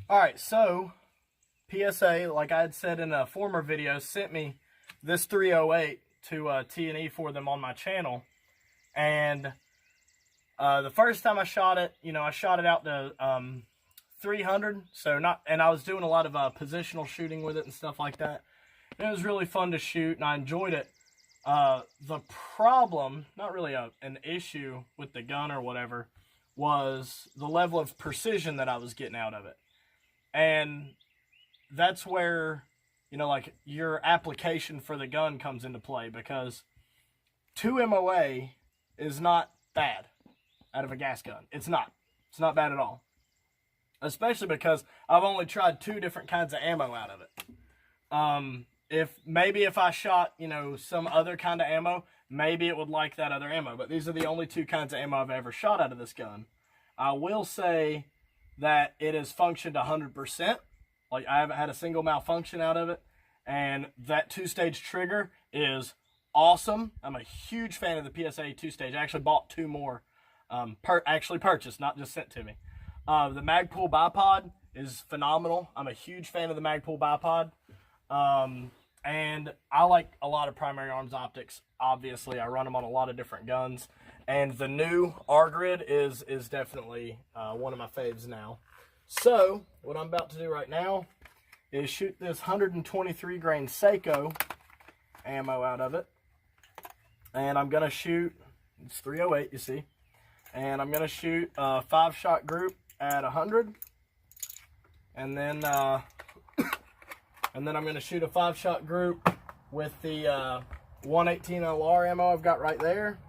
All right, so PSA, like I had said in a former video, sent me this 308 to T&E for them on my channel. And the first time I shot it, I shot it out to 300. And I was doing a lot of positional shooting with it and stuff like that. And it was really fun to shoot, and I enjoyed it. The problem, not really an issue with the gun or whatever, was the level of precision that I was getting out of it. And that's where, like your application for the gun comes into play, because 2 MOA is not bad out of a gas gun. It's not bad at all. Especially because I've only tried 2 different kinds of ammo out of it. If I shot, some other kind of ammo, maybe it would like that other ammo. But these are the only 2 kinds of ammo I've ever shot out of this gun. I will say that it has functioned 100%. Like, I haven't had a single malfunction out of it. And that 2-stage trigger is awesome. I'm a huge fan of the PSA 2-stage. I actually bought 2 more. Actually purchased, not just sent to me. The Magpul bipod is phenomenal. I'm a huge fan of the Magpul bipod. And I like a lot of primary arms optics. Obviously, I run them on a lot of different guns. And the new rgrid is definitely one of my faves now. So, what I'm about to do right now is shoot this 123 grain Seiko ammo out of it. And I'm going to shoot, it's 308, you see. And I'm going to shoot a 5-shot group at 100. And then I'm going to shoot a 5-shot group with the 118 LR ammo I've got right there.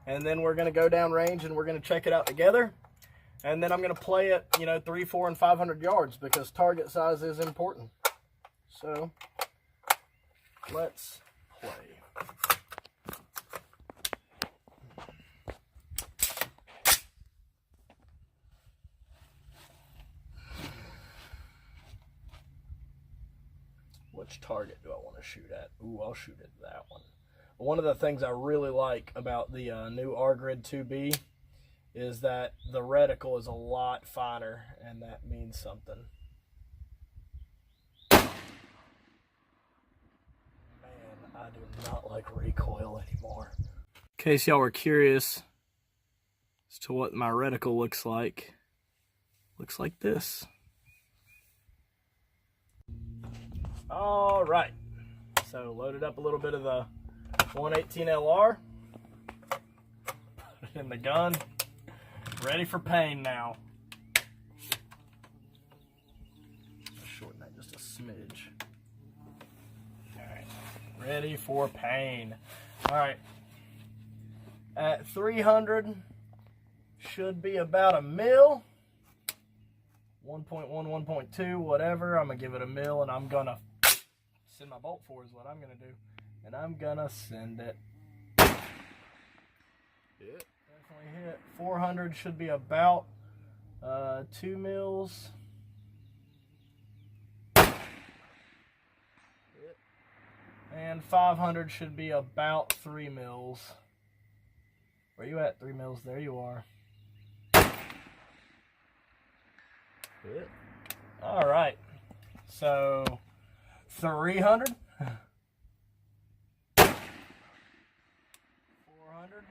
And then we're going to go down range and we're going to check it out together. And then I'm going to play it, 3, 4, and 500 yards, because target size is important. So, let's play. Which target do I want to shoot at? Ooh, I'll shoot at that one. One of the things I really like about the new rgrid 2B is that the reticle is a lot finer, and that means something. Man, I do not like recoil anymore. In case y'all were curious as to what my reticle looks like this. All right, so loaded up a little bit of the 118 LR, put it in the gun, ready for pain now. Shorten that just a smidge. All right, ready for pain. All right, at 300, should be about a mil. 1.1, 1.2, whatever. I'm gonna give it a mil, and I'm gonna send my bolt for is what I'm gonna do. And I'm gonna send it. Hit. Definitely hit. 400 should be about 2 mils. Hit. And 500 should be about 3 mils. Where you at, 3 mils? There you are. Hit. All right. So 300. 400.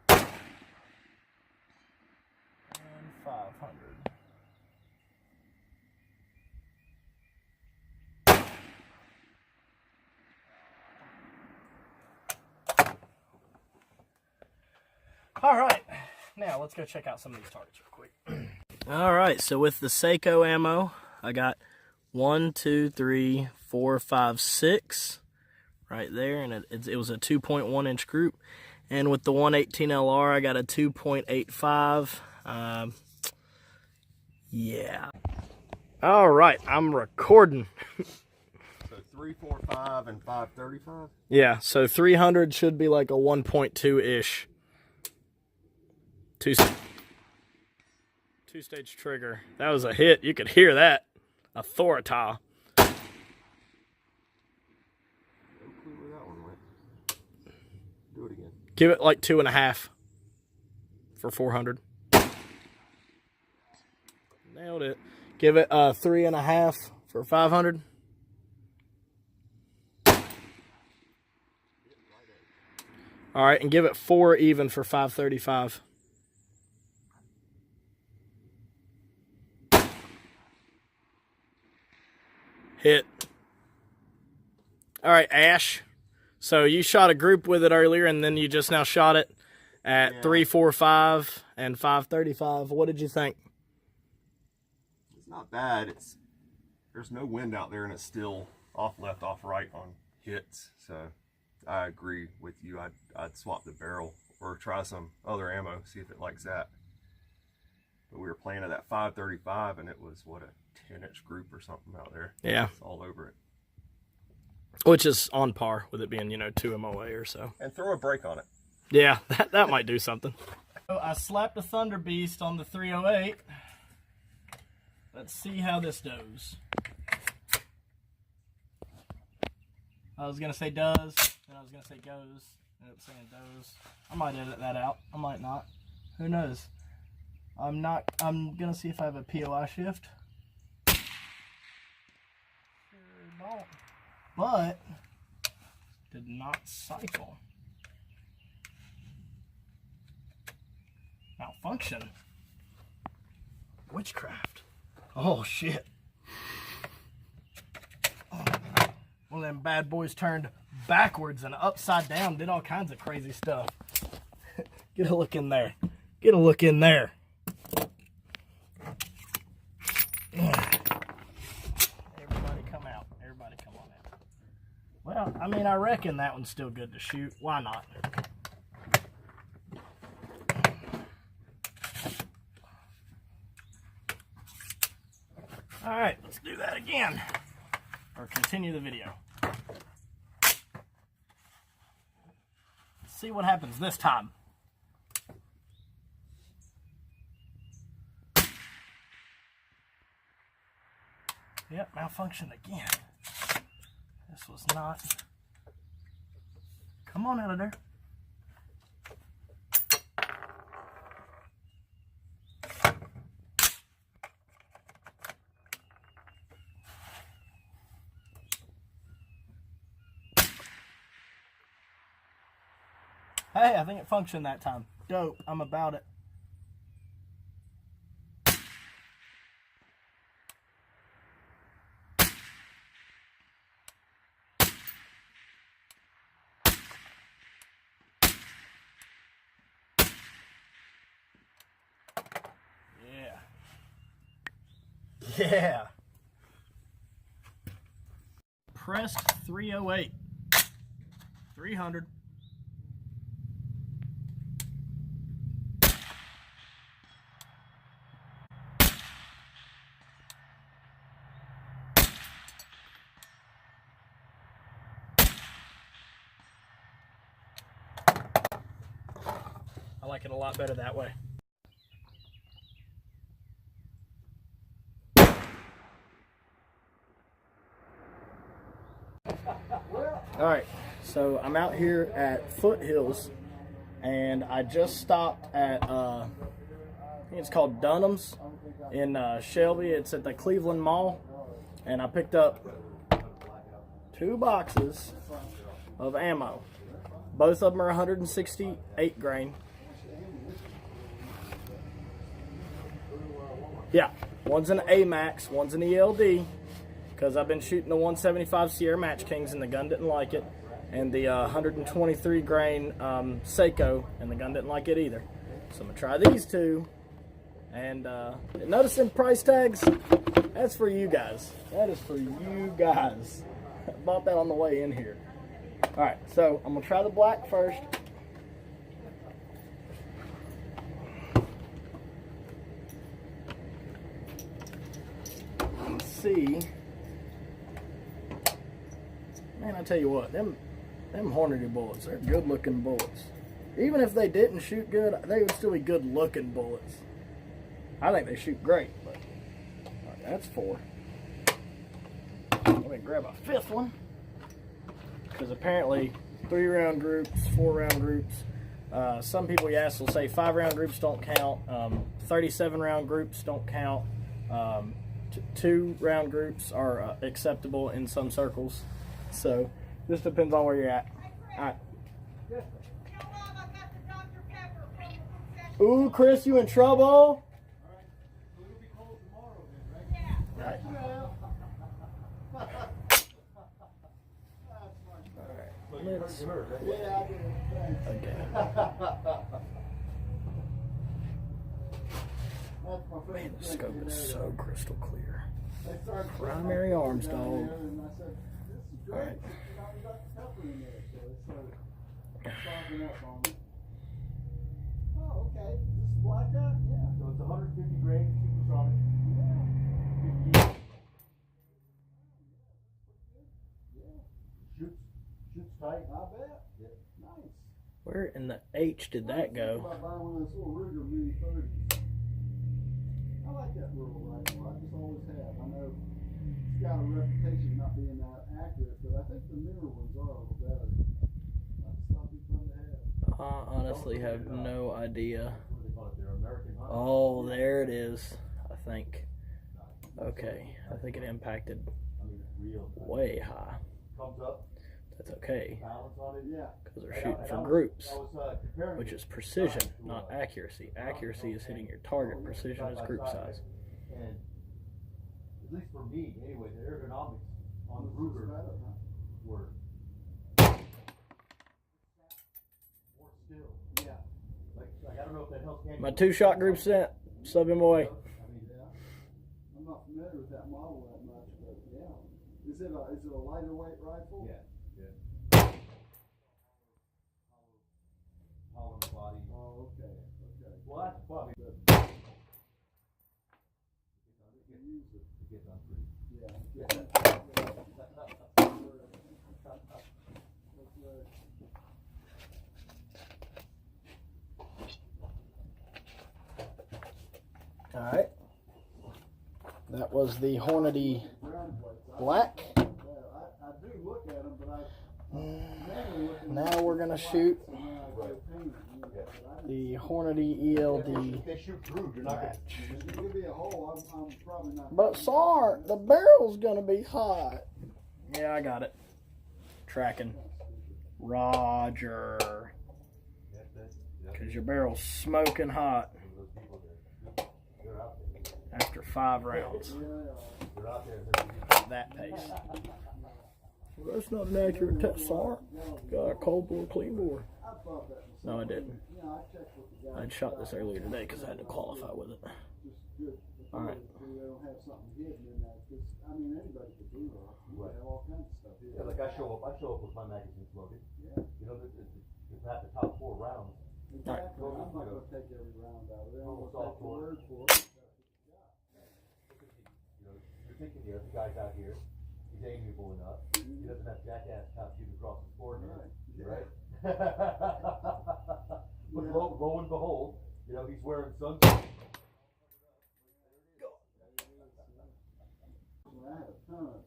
And 500. All right. Now let's go check out some of these targets real quick. All right, so with the Seiko ammo, I got 1, 2, 3, 4, 5, 6 right there, and it was a 2.1 inch group. And with the 118 LR, I got a 2.85. Yeah. All right, I'm recording. So 345 and 535? Yeah, so 300 should be like a 1.2-ish. Two-stage trigger. That was a hit. You could hear that. Authorita. No clue where that one went. Do it again. Give it like 2.5 for 400. Nailed it. Give it 3.5 for 500. All right, and give it 4 even for 535. Hit. All right, Ash. So you shot a group with it earlier, and then you just now shot it at 345 and 535. What did you think? It's not bad. There's no wind out there, and it's still off left, off right on hits. So I agree with you. I'd swap the barrel or try some other ammo, see if it likes that. But we were playing at that 535, and it was, what, a 10-inch group or something out there. Yeah. It's all over it. Which is on par with it being, 2 MOA or so. And throw a brake on it. Yeah, that might do something. So I slapped the Thunder Beast on the 308. Let's see how this does. I was going to say does, then I was going to say goes. Ended up saying does. I might edit that out. I might not. Who knows? I'm going to see if I have a POI shift. Sure don't. But did not cycle. Malfunction. Witchcraft. Oh shit. Oh. One of them bad boys turned backwards and upside down, did all kinds of crazy stuff. Get a look in there. Get a look in there. Well, I mean, I reckon that one's still good to shoot. Why not? All right, let's do that again. Or continue the video. Let's see what happens this time. Yep, malfunction again. This was not. Come on out of there. Hey, I think it functioned that time. Dope. I'm about it. Yeah. Pressed 308. 300. I like it a lot better that way. Alright, so I'm out here at Foothills, and I just stopped at, I think it's called Dunham's in Shelby. It's at the Cleveland Mall, and I picked up 2 boxes of ammo. Both of them are 168 grain. Yeah, one's an AMAX, one's an ELD. Because I've been shooting the 175 Sierra Match Kings and the gun didn't like it, and the 123 grain Seiko and the gun didn't like it either. So I'm gonna try these 2, and notice them price tags. That's for you guys. That is for you guys. I bought that on the way in here. All right, so I'm gonna try the black first. Let's see. Man, I tell you what, them Hornady bullets, they're good-looking bullets. Even if they didn't shoot good, they would still be good-looking bullets. I think they shoot great, but all right, that's 4. Let me grab a 5th one, because apparently 3-round groups, 4-round groups. Some people you ask will say 5-round groups don't count. 37-round groups don't count. 2 round groups are acceptable in some circles. So this depends on where you're at. All right. Ooh, Chris, you in trouble? Right. Let's, okay. Man, the scope is so crystal clear. Primary arms, dog. Alright. Oh, okay. This is black guy? Yeah. So it's 150 grain supersonic. Yeah. Shoots tight. I bet. Yeah. Nice. Where in the H did that go? I buy one of those little Ruger Mini 30s. I like that little rifle. I just always have. I know it's got a reputation of not being that accurate, but I think the newer ones are a little better. That's something fun to have. I honestly have no idea. Oh, there it is, I think. Okay, I think it impacted way high. That's okay, because they're shooting for groups, which is precision, not accuracy. Accuracy is hitting your target, precision is group size. And at least for me, anyway, the ergonomics on the Ruger were more still. Yeah. Like I don't know if that helps. My 2-shot group set, sub him away. I'm not familiar with that model that much, but yeah. Is it a lighter weight rifle? Yeah. Hollow body. Oh, okay. Well, that's probably good. It gets on pretty. Yeah. All right. That was the Hornady Black. I do look at them, but Now we're going to shoot the Hornady ELD they shoot through, you're not match. Give me a hole, I'm probably not. But Sark, the barrel's going to be hot. Yeah, I got it. Tracking. Roger. Because your barrel's smoking hot after 5 rounds. That pace. Well, that's not an accurate test, Sark. Got a cold bore, clean bore. No, I didn't. I'd shot this earlier today because I had to qualify with it. All right. Yeah, like I show up with my magazines loaded. Yeah. You know, it's at the top 4 rounds. All right. I'm not going to take every round out of it. I'm going to take the word for it. You know, you're thinking here, the guy's out here, he's amiable enough. He doesn't have jackass top shoot across the board, right? But lo and behold, you know, he's wearing sunscreen. I had a ton of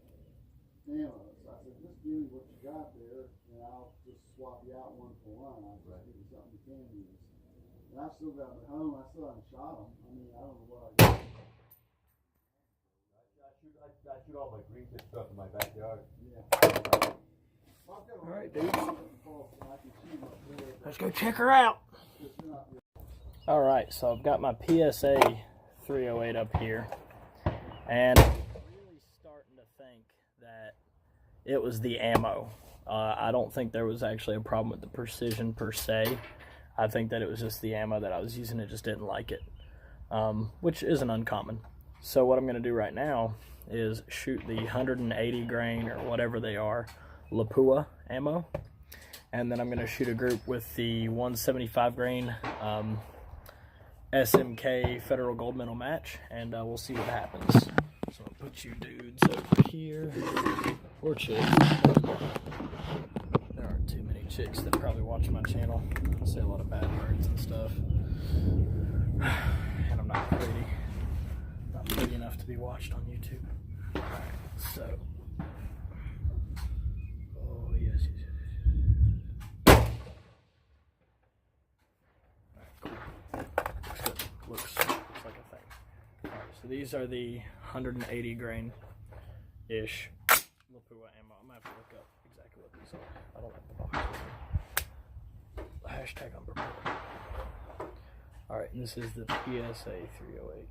ammo, so I said, just give me what you got there, and I'll just swap you out one for one. I'll just give you something you can use. And I've still got them at home. I still haven't shot them. I mean, I don't know what I got. I shoot all my green tip stuff in my backyard. Yeah. All right, dude. Let's go check her out. All right, so I've got my PSA 308 up here, and I'm really starting to think that it was the ammo. I don't think there was actually a problem with the precision per se. I think that it was just the ammo that I was using. It just didn't like it, which isn't uncommon. So what I'm going to do right now is shoot the 180 grain or whatever they are Lapua ammo, and then I'm going to shoot a group with the 175 grain SMK Federal Gold Medal match, and we'll see what happens. So I'll put you dudes over here, or chicks. There aren't too many chicks that probably watch my channel. I say a lot of bad words and stuff, and I'm not pretty. Not pretty enough to be watched on YouTube. Alright, so. Oh, yes. Alright, cool. Looks like a thing. Alright, so these are the 180 grain ish Lapua ammo. I'm gonna have to look up exactly what these are. I don't have the box with me. Hashtag unprepared. Alright, and this is the PSA 308.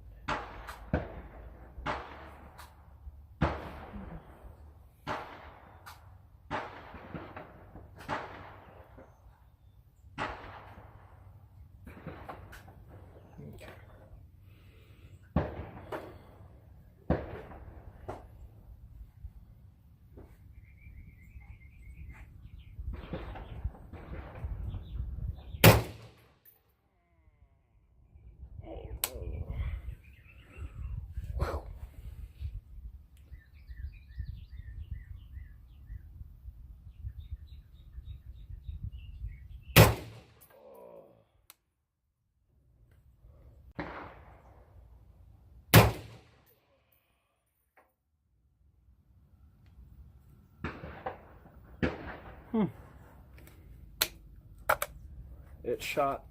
It shot,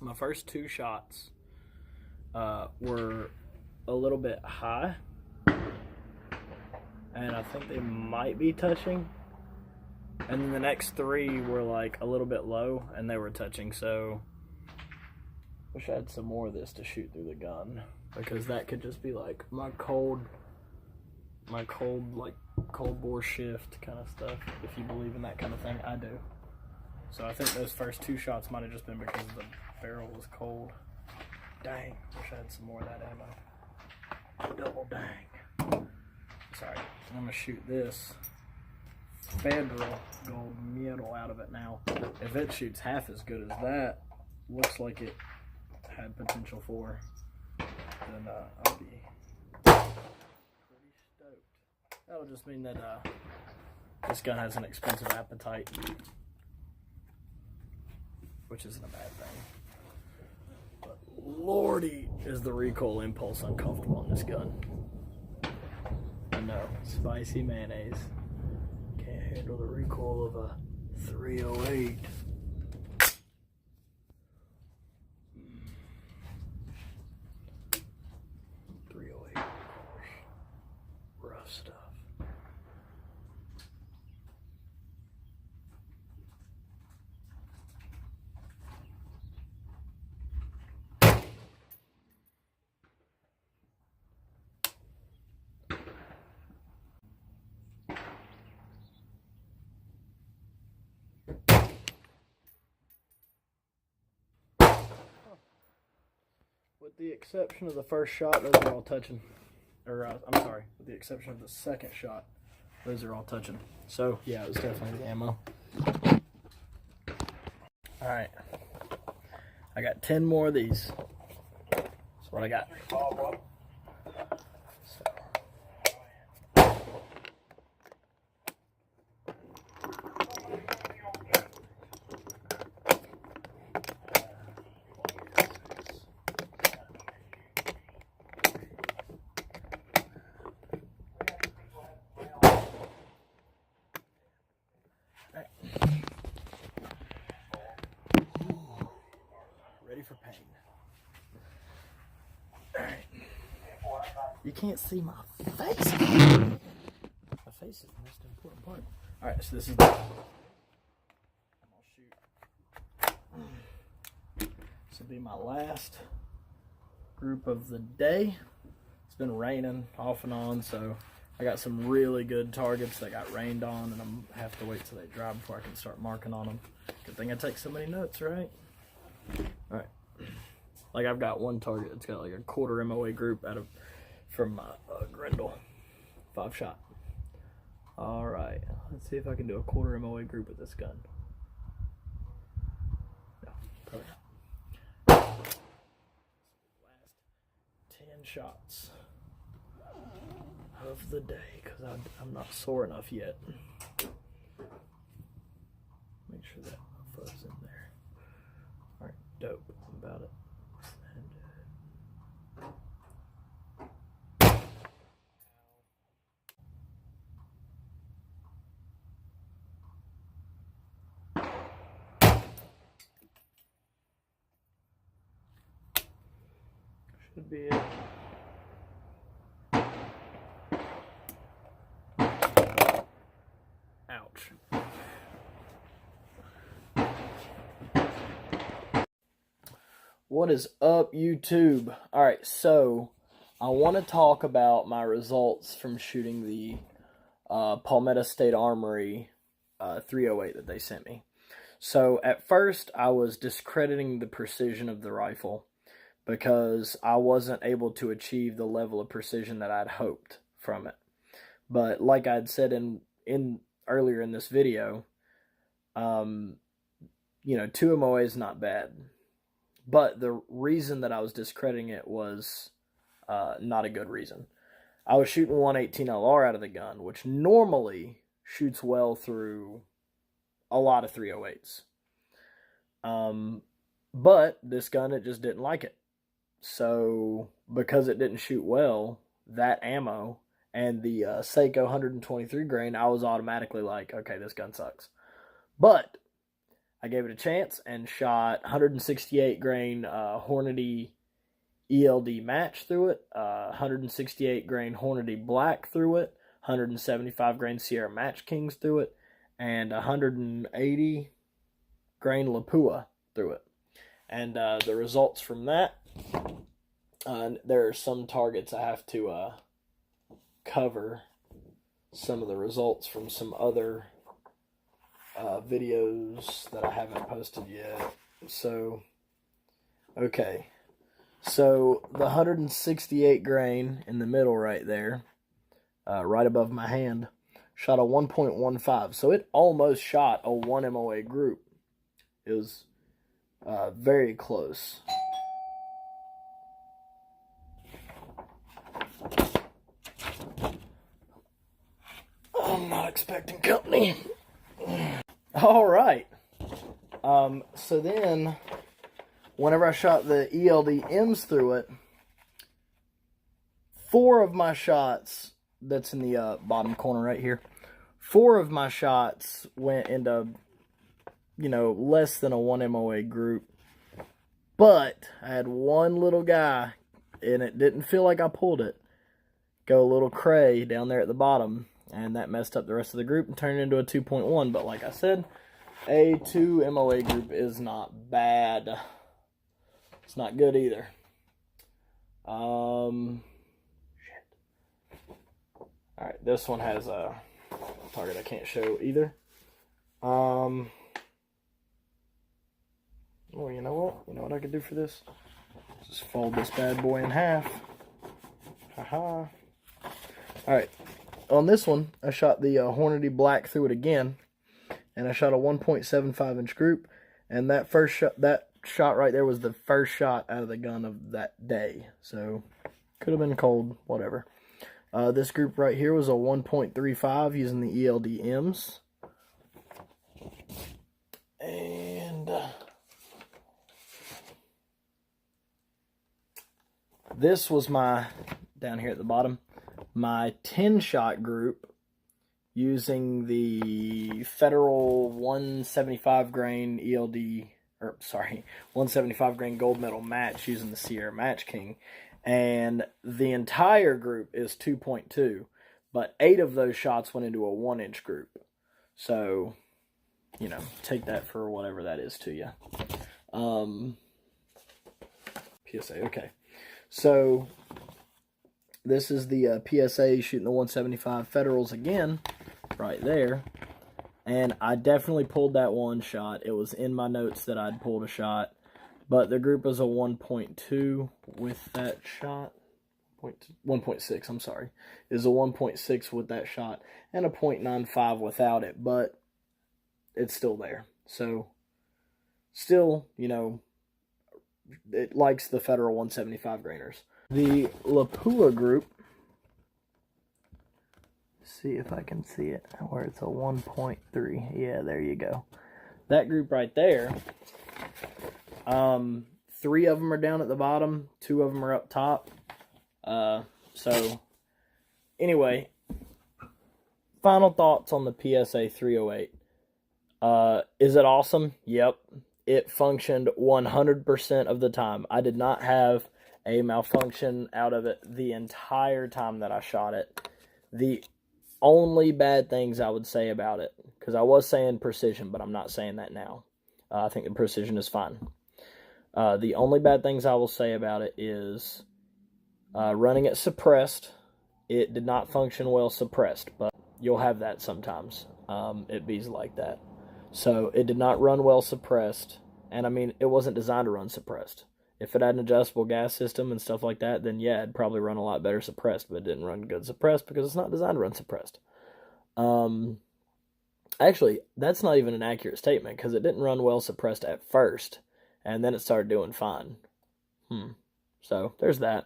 my first two shots were a little bit high, and I think they might be touching, and then the next three were like a little bit low and they were touching. So wish I had some more of this to shoot through the gun, because that could just be like my cold like cold bore shift kind of stuff, if you believe in that kind of thing. I do. So I think those first two shots might have just been because the barrel was cold. Dang, wish I had some more of that ammo. Double dang. Sorry, I'm gonna shoot this federal gold medal out of it now. If it shoots half as good as that, looks like it had potential for, then I'll be pretty stoked. That'll just mean that this gun has an expensive appetite, which isn't a bad thing. But lordy, is the recoil impulse uncomfortable on this gun. I know, spicy mayonnaise. Can't handle the recoil of a 308. Rough stuff. With the exception of the first shot, those are all touching. Or, I'm sorry, with the exception of the second shot, those are all touching. So, yeah, it was definitely the ammo. Alright. I got 10 more of these. That's what I got. Ready for pain. Alright. You can't see my face. My face is the most important part. Alright, so this is the... I'm gonna shoot. This will be my last group of the day. It's been raining off and on, so I got some really good targets that got rained on, and I'm gonna have to wait till they dry before I can start marking on them. Good thing I take so many notes, right? Alright. Like, I've got one target that's got like a quarter MOA group from my Grendel 5-shot. Alright, let's see if I can do a quarter MOA group with this gun. No, probably not. Last 10 shots of the day, because I'm not sore enough yet. Make sure that fuzz in there. Alright, dope. About it. Should be it. What is up, YouTube? Alright, so I want to talk about my results from shooting the Palmetto State Armory 308 that they sent me. So at first I was discrediting the precision of the rifle because I wasn't able to achieve the level of precision that I'd hoped from it. But like I'd said in earlier in this video, 2 MOA is not bad. But the reason that I was discrediting it was not a good reason. I was shooting 118 LR out of the gun, which normally shoots well through a lot of 308s. But this gun, it just didn't like it. So because it didn't shoot well, that ammo and the Seiko 123 grain, I was automatically like, okay, this gun sucks. But I gave it a chance and shot 168 grain Hornady ELD match through it, 168 grain Hornady Black through it, 175 grain Sierra Match Kings through it, and 180 grain Lapua through it. And the results from that, there are some targets I have to cover some of the results from some other videos that I haven't posted yet. So, okay. So, the 168 grain in the middle right there, right above my hand, shot a 1.15. So, it almost shot a 1 MOA group. It was very close. I'm not expecting company. All right. So then, whenever I shot the ELD M's through it, 4 of my shots, that's in the bottom corner right here, 4 of my shots went into, less than a 1 MOA group. But I had one little guy, and it didn't feel like I pulled it, go a little cray down there at the bottom. And that messed up the rest of the group and turned it into a 2.1. But like I said, a 2 MOA group is not bad. It's not good either. Alright, this one has a target I can't show either. Oh, you know what? You know what I could do for this? Just fold this bad boy in half. Haha. Alright. On this one, I shot the Hornady Black through it again, and I shot a 1.75 inch group, and that shot right there was the first shot out of the gun of that day. So, could have been cold, whatever. This group right here was a 1.35 using the ELD M's. And this was my, down here at the bottom, my 10-shot group using the Federal 175 grain ELD, 175 grain gold medal match using the Sierra Match King. And the entire group is 2.2, but 8 of those shots went into a 1-inch group. So, take that for whatever that is to you. PSA, okay. So, this is the PSA shooting the 175 Federals again, right there. And I definitely pulled that one shot. It was in my notes that I'd pulled a shot. But the group was a 1.2 with that shot. 1.6, I'm sorry. Is a 1.6 with that shot. And a 0.95 without it. But it's still there. So, still, it likes the Federal 175 grainers. The Lapua group, see if I can see it, where it's a 1.3. Yeah, there you go. That group right there, 3 of them are down at the bottom, 2 of them are up top. So, anyway, final thoughts on the PSA 308. Is it awesome? Yep. It functioned 100% of the time. I did not have a malfunction out of it the entire time that I shot it. The only bad things I would say about it, because I was saying precision, but I'm not saying that now. I think the precision is fine. The only bad things I will say about it is running it suppressed. It did not function well suppressed, but you'll have that sometimes. It bees like that. So it did not run well suppressed, and I mean, it wasn't designed to run suppressed. If it had an adjustable gas system and stuff like that, then yeah, it'd probably run a lot better suppressed, but it didn't run good suppressed because it's not designed to run suppressed. Actually, that's not even an accurate statement because it didn't run well suppressed at first, and then it started doing fine. So there's that.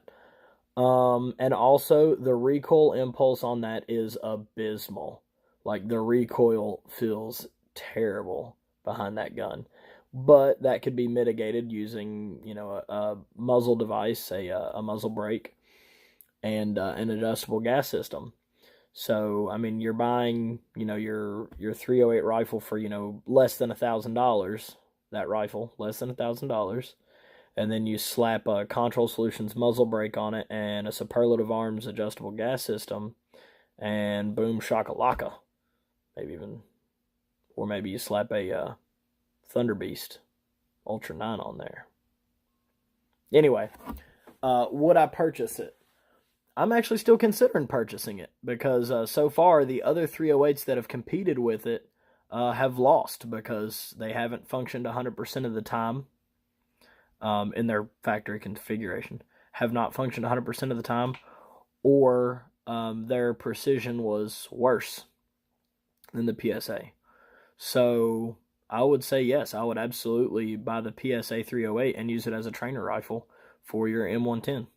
And also the recoil impulse on that is abysmal. Like the recoil feels terrible behind that gun, but that could be mitigated using, you know, a muzzle device, a muzzle brake, and an adjustable gas system. So, I mean, you're buying, you know, your 308 rifle for, you know, less than $1,000, that rifle, less than $1,000, and then you slap a Control Solutions muzzle brake on it and a Superlative Arms adjustable gas system, and boom, shakalaka. Maybe even, or maybe you slap a Thunder Beast Ultra 9 on there. Anyway, would I purchase it? I'm actually still considering purchasing it because so far the other 308s that have competed with it have lost because they haven't functioned 100% of the time in their factory configuration, have not functioned 100% of the time, or their precision was worse than the PSA. So I would say yes, I would absolutely buy the PSA 308 and use it as a trainer rifle for your M110.